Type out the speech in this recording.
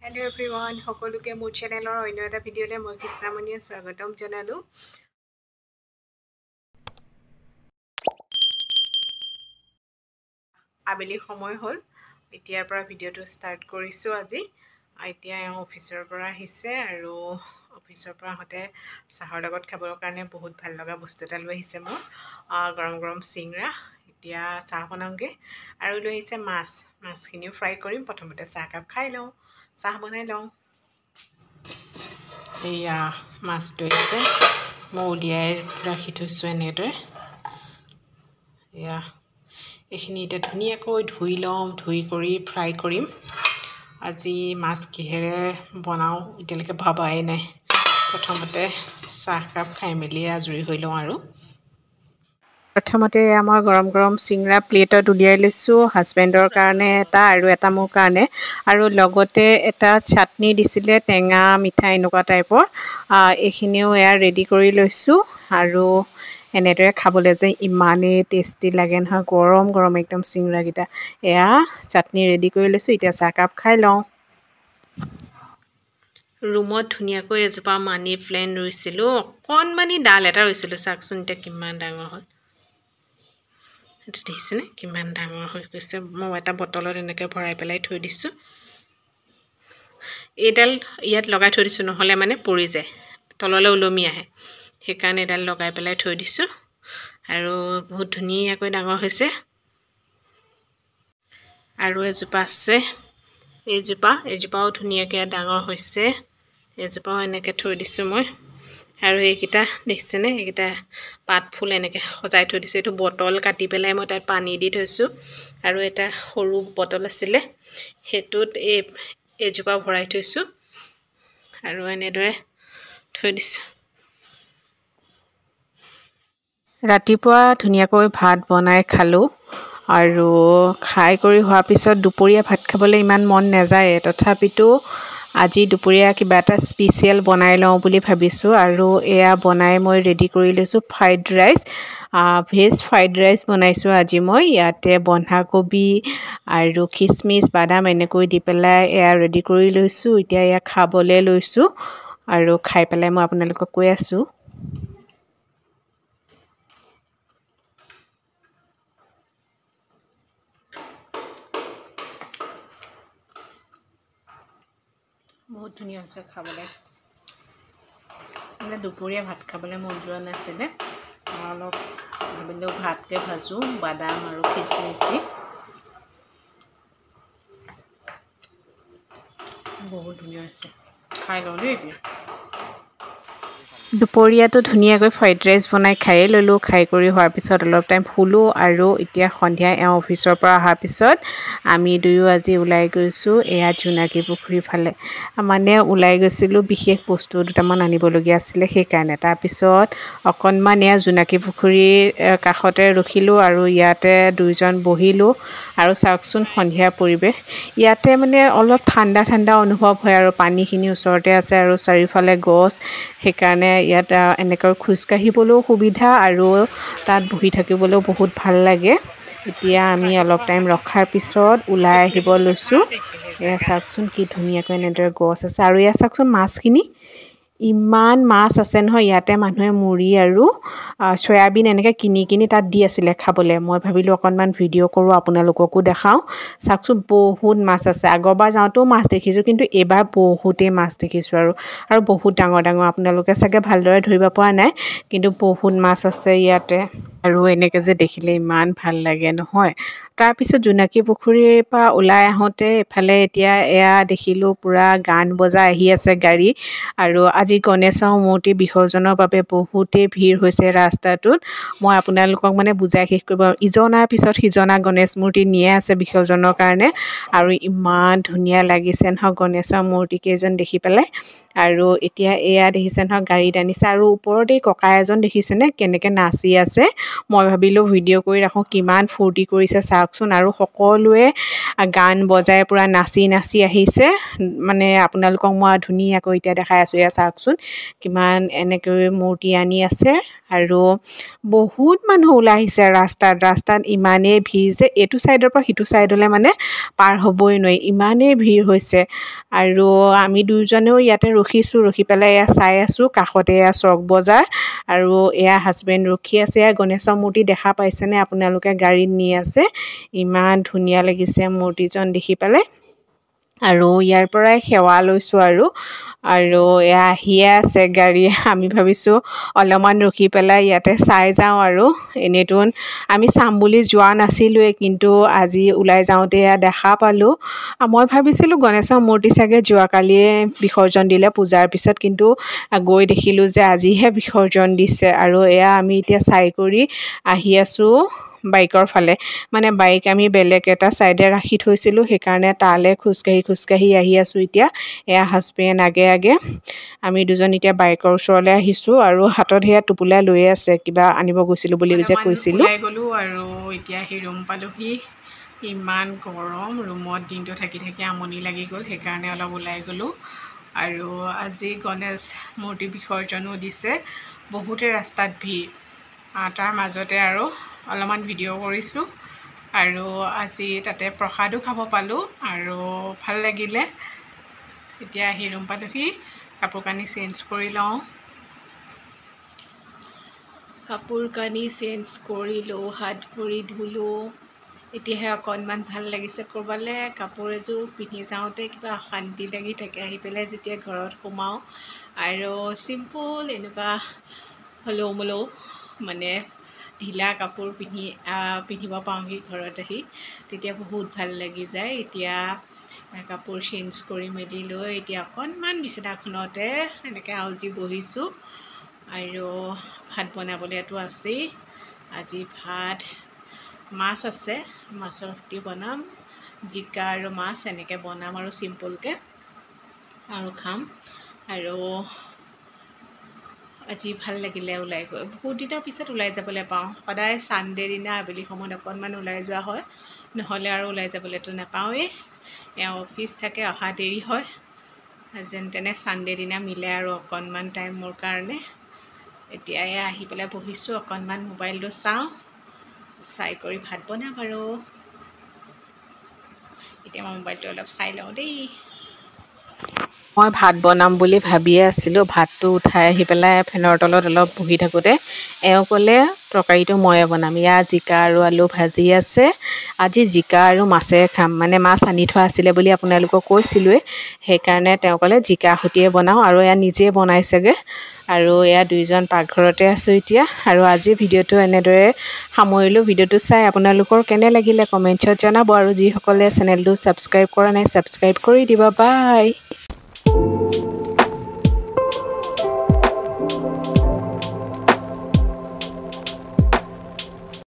Hello everyone, সকলোকে মোৰ চেনেলৰ অন্য এটা ভিডিঅ'লে মই কৃষ্ণামণিয়ে স্বাগতম জনালো। আবেলি সময় হ'ল, এতিয়াৰ পৰা ভিডিঅ'টো ষ্টাৰ্ট কৰিছোঁ আজি। এতিয়া অফিচৰ পৰা আহিছে আৰু অফিচৰ পৰা আহোঁতে চাহৰ লগত খাবৰ কাৰণে বহুত ভাল লগা বস্তু এটা লৈ আহিছে মোৰ, গৰম গৰম চিংৰা। এতিয়া চাহ বনাওঁগৈ আৰু লৈ আহিছে মাছখিনিও ফ্ৰাই কৰিম। প্ৰথমতে চাহকাপ খাই লওঁ, চাহ বনাই লওঁ। এয়া মাছটো আছে, মই উলিয়াই ৰাখি থৈছোঁ এনেদৰে। এয়া এইখিনি এতিয়া ধুনীয়াকৈ ধুই লওঁ, ধুই কৰি ফ্ৰাই কৰিম। আজি মাছ কিহেৰে বনাওঁ এতিয়ালৈকে ভবাই নাই। প্ৰথমতে চাহকাপ খাই মেলি আজৰি হৈ লওঁ আৰু প্ৰথমতে মই গৰম গৰম চিংৰা প্লেটত উলিয়াই লৈছোঁ। হাজবেণ্ডৰ কাৰণে এটা আৰু এটা মোৰ কাৰণে, আৰু লগতে এটা চাটনি দিছিলে, টেঙা মিঠা এনেকুৱা টাইপৰ। এইখিনিও এয়া ৰেডি কৰি লৈছোঁ আৰু এনেদৰে খাবলৈ যে ইমানেই টেষ্টি লাগে নহয়, গৰম গৰম একদম চিংৰাকেইটা। এয়া চাটনি ৰেডি কৰি লৈছোঁ, এতিয়া চাহকাপ খাই লওঁ। ৰুমত ধুনীয়াকৈ এজোপা মানি প্লেণ্ট ৰুইছিলোঁ, অকণমানি ডাল এটা ৰুইছিলোঁ। চাওকচোন এতিয়া কিমান ডাঙৰ হ'ল, সেইটো দেখিছেনে কিমান ডাঙৰ হৈ গৈছে। মই এটা বটলত এনেকৈ ভৰাই পেলাই থৈ দিছোঁ। এইডাল ইয়াত লগাই থৈ দিছোঁ, নহ'লে মানে পৰি যায়, তললৈ ওলমি আহে। সেইকাৰণে এডাল লগাই পেলাই থৈ দিছোঁ আৰু বহুত ধুনীয়াকৈ ডাঙৰ হৈছে। আৰু এজোপা আছে, এইজোপাও ধুনীয়াকৈ ডাঙৰ হৈছে। এজোপাও এনেকৈ থৈ দিছোঁ মই। আৰু এইকেইটা দেখিছেনে, এইকেইটা পাত ফুল এনেকৈ সজাই থৈ দিছোঁ। এইটো বটল কাটি পেলাই মই তাত পানী দি থৈছোঁ। আৰু এটা সৰু বটল আছিলে, সেইটোত এইজোপা ভৰাই থৈছোঁ আৰু এনেদৰে থৈ দিছোঁ। ৰাতিপুৱা ধুনীয়াকৈ ভাত বনাই খালোঁ আৰু খাই কৰি হোৱাৰ পিছত দুপৰীয়া ভাত খাবলৈ ইমান মন নাযায়। তথাপিতো আজি দুপৰীয়া কিবা এটা স্পেচিয়েল বনাই লওঁ বুলি ভাবিছোঁ আৰু এয়া বনাই মই ৰেডি কৰি লৈছোঁ। Fried rice, veg fried rice বনাইছোঁ আজি মই। ইয়াতে বন্ধাকবি আৰু খিচমিচ বাদাম এনেকৈ দি পেলাই এয়া ৰেডি কৰি লৈছোঁ। এতিয়া এয়া খাবলৈ লৈছোঁ আৰু খাই পেলাই মই আপোনালোকক কৈ আছোঁ। বহুত ধুনীয়া হৈছে খাবলৈ। মানে দুপৰীয়া ভাত খাবলৈ মন যোৱা নাছিলে, অলপ ভাবিলোঁ ভাতকে ভাজোঁ বাদাম আৰু খিচমিচ দি। বহুত ধুনীয়া হৈছে, খাই লওঁ দেই এতিয়া। দুপৰীয়াটো ধুনীয়াকৈ ফ্ৰাইড ৰাইচ বনাই খায়েই ল'লোঁ। খাই কৰি হোৱাৰ পিছত অলপ টাইম শুলোঁ আৰু এতিয়া সন্ধিয়া অফিচৰ পৰা অহাৰ পিছত আমি দুয়ো আজি ওলাই গৈছোঁ এয়া জোনাকী পুখুৰীৰ ফালে। মানে ওলাই গৈছিলোঁ, বিশেষ বস্তু দুটামান আনিবলগীয়া আছিলে সেইকাৰণে। তাৰপিছত অকণমান এয়া জোনাকী পুখুৰীৰ কাষতে ৰখিলোঁ আৰু ইয়াতে দুইজন বহিলোঁ। আৰু চাওকচোন সন্ধিয়া পৰিৱেশ, ইয়াতে মানে অলপ ঠাণ্ডা ঠাণ্ডা অনুভৱ হয় আৰু পানীখিনি ওচৰতে আছে আৰু চাৰিওফালে গছ। সেইকাৰণে ইয়াত এনেকৈ খোজকাঢ়িবলৈও সুবিধা আৰু তাত বহি থাকিবলৈও বহুত ভাল লাগে। এতিয়া আমি অলপ টাইম ৰখাৰ পিছত ওলাই আহিব লৈছোঁ। এয়া চাওকচোন কি ধুনীয়াকৈ এনেদৰে গছ আছে। আৰু এয়া চাওকচোন মাছখিনি, ইমান মাছ আছে নহয়। ইয়াতে মানুহে মুড়ি আৰু চয়াবিন এনেকৈ কিনি তাত দি আছিলে খাবলৈ। মই ভাবিলোঁ অকণমান ভিডিঅ' কৰোঁ, আপোনালোককো দেখাওঁ। চাওকচোন বহুত মাছ আছে। আগৰবাৰ যাওঁতেও মাছ দেখিছোঁ, কিন্তু এইবাৰ বহুতেই মাছ দেখিছোঁ আৰু বহুত ডাঙৰ ডাঙৰ। আপোনালোকে চাগে ভালদৰে ধৰিব পৰা নাই, কিন্তু বহুত মাছ আছে ইয়াতে। আৰু এনেকৈ যে দেখিলে ইমান ভাল লাগে নহয়। তাৰপিছত জোনাকী পুখুৰীৰ পৰা ওলাই আহোঁতে এফালে এতিয়া এয়া দেখিলোঁ পূৰা গান বজাই আহি আছে গাড়ী। আৰু আজি গণেশৰ মূৰ্তি বিসৰ্জনৰ বাবে বহুতেই ভিৰ হৈছে ৰাস্তাটোত। মই আপোনালোকক মানে বুজাই শেষ কৰিব, ইজনাৰ পিছত সিজনা গণেশ মূৰ্তি নিয়ে আছে বিসৰ্জনৰ কাৰণে। আৰু ইমান ধুনীয়া লাগিছে নহয় গণেশৰ মূৰ্তিকেইজন দেখি পেলাই। আৰু এতিয়া এয়া দেখিছে নহয় গাড়ীত আনিছে, আৰু ওপৰত এই ককা এজন দেখিছেনে কেনেকৈ নাচি আছে। মই ভাবিলোঁ ভিডিঅ' কৰি ৰাখোঁ, কিমান ফূৰ্তি কৰিছে চাওকচোন। আৰু সকলোৱে গান বজাই পূৰা নাচি আহিছে। মানে আপোনালোকক মই ধুনীয়াকৈ এতিয়া দেখাই আছোঁ। এয়া চাওক চাওকচোন কিমান এনেকৈ মূৰ্তি আনি আছে আৰু বহুত মানুহ ওলাই আহিছে ৰাস্তাত ইমানেই ভিৰ যে এইটো ছাইডৰ পৰা সিটো ছাইডলৈ মানে পাৰ হ'বই নোৱাৰি ইমানেই ভিৰ হৈছে আৰু আমি দুয়োজনেও ইয়াতে ৰখিছোঁ ৰখি পেলাই এয়া চাই আছোঁ কাষতে এয়া চক বজাৰ আৰু এয়া হাজবেণ্ড ৰখি আছে এয়া গণেশৰ মূৰ্তি দেখা পাইছেনে আপোনালোকে গাড়ীত নি আছে ইমান ধুনীয়া লাগিছে মূৰ্তিজন দেখি পেলাই আৰু ইয়াৰ পৰাই সেৱা লৈছোঁ আৰু এয়া আহিয়ে আছে গাড়ী আমি ভাবিছোঁ অলপমান ৰখি পেলাই ইয়াতে চাই যাওঁ আৰু এনেইতো আমি চাম বুলি যোৱা নাছিলোঁৱে কিন্তু আজি ওলাই যাওঁতে এয়া দেখা পালোঁ মই ভাবিছিলোঁ গণেশৰ মূৰ্তি চাগে যোৱাকালিয়ে বিসৰ্জন দিলে পূজাৰ পিছত কিন্তু গৈ দেখিলোঁ যে আজিহে বিসৰ্জন দিছে আৰু এয়া আমি এতিয়া চাই কৰি আহি আছোঁ বাইকৰ ফালে মানে বাইক আমি বেলেগ এটা ছাইডে ৰাখি থৈছিলোঁ সেইকাৰণে তালৈ খোজকাঢ়ি আহি আছোঁ এতিয়া এয়া হাজবেণ্ড আগে আমি দুজন এতিয়া বাইকৰ ওচৰলৈ আহিছোঁ আৰু হাতত সেয়া টোপোলা লৈয়ে আছে কিবা আনিব গৈছিলোঁ বুলি যে কৈছিলোঁ ওলাই গ'লোঁ আৰু এতিয়া সেই ৰুম পালোহি ইমান গৰম ৰুমত দিনটো থাকি আমনি লাগি গ'ল সেইকাৰণে অলপ ওলাই গ'লোঁ আৰু আজি গণেশ মূৰ্তি বিসৰ্জনো দিছে বহুতে ৰাস্তাত ভিৰ তাৰ মাজতে আৰু অলপমান ভিডিঅ' কৰিছোঁ আৰু আজি তাতে প্ৰসাদো খাব পালোঁ আৰু ভাল লাগিলে এতিয়া আহি ৰুম পালোহি কাপোৰ কানি চেঞ্জ কৰি লওঁ কাপোৰ কানি চেঞ্জ কৰিলোঁ হাত ভৰি ধুলোঁ এতিয়াহে অকণমান ভাল লাগিছে ক'ৰবালৈ কাপোৰ এযোৰ পিন্ধি যাওঁতে কিবা অশান্তি লাগি থাকে আহি পেলাই যেতিয়া ঘৰত সোমাওঁ আৰু চিম্পুল এনেকুৱা হ'লেও মানে ঢিলা কাপোৰ পিন্ধিব পাওঁহি ঘৰত আহি তেতিয়া বহুত ভাল লাগি যায় এতিয়া কাপোৰ চেঞ্জ কৰি মেলি লৈ এতিয়া অকণমান বিচনাখনতে এনেকৈ আউজি বহিছোঁ আৰু ভাত বনাবলৈতো আছেই আজি ভাত মাছ আছে মাছৰ সৈতে বনাম জিকা আৰু মাছ এনেকৈ বনাম আৰু চিম্পুলকৈ আৰু খাম আৰু আজি ভাল লাগিলে ওলাই গৈ বহুত দিনৰ পিছত ওলাই যাবলৈ পাওঁ সদায় ছানডে দিনা আবেলি সময়ত অকণমান ওলাই যোৱা হয় নহ'লে আৰু ওলাই যাবলৈতো নাপাওঁৱেই এওঁ অফিচ থাকে অহা দেৰি হয় যেন তেনে ছানডে দিনা মিলে আৰু অকণমান টাইম মোৰ কাৰণে এতিয়া আহি পেলাই বহিছোঁ অকণমান মোবাইলটো চাই কৰি ভাত বনাম আৰু এতিয়া মই মোবাইলটো অলপ চাই লওঁ দেই মই ভাত বনাম বুলি ভাবিয়ে আছিলোঁ ভাতটো উঠাই আহি পেলাই ফেনৰ তলত অলপ বহি থাকোঁতে এওঁ ক'লে তৰকাৰীটো ময়ে বনাম ইয়াত জিকা আৰু আলু ভাজি আছে আজি জিকা আৰু মাছে খাম মানে মাছ আনি থোৱা আছিলে বুলি আপোনালোকক কৈছিলোঁৱে সেইকাৰণে তেওঁ ক'লে জিকা সৈতেয়ে বনাওঁ আৰু এয়া নিজে বনাইছেগৈ আৰু এয়া দুইজন পাকঘৰতে আছোঁ এতিয়া আৰু আজিৰ ভিডিঅ'টো এনেদৰে সামৰিলোঁ ভিডিঅ'টো চাই আপোনালোকৰ কেনে লাগিলে কমেণ্টছত জনাব আৰু যিসকলে চেনেলটো ছাবস্ক্ৰাইব কৰা নাই ছাবস্ক্ৰাইব কৰি দিব বাই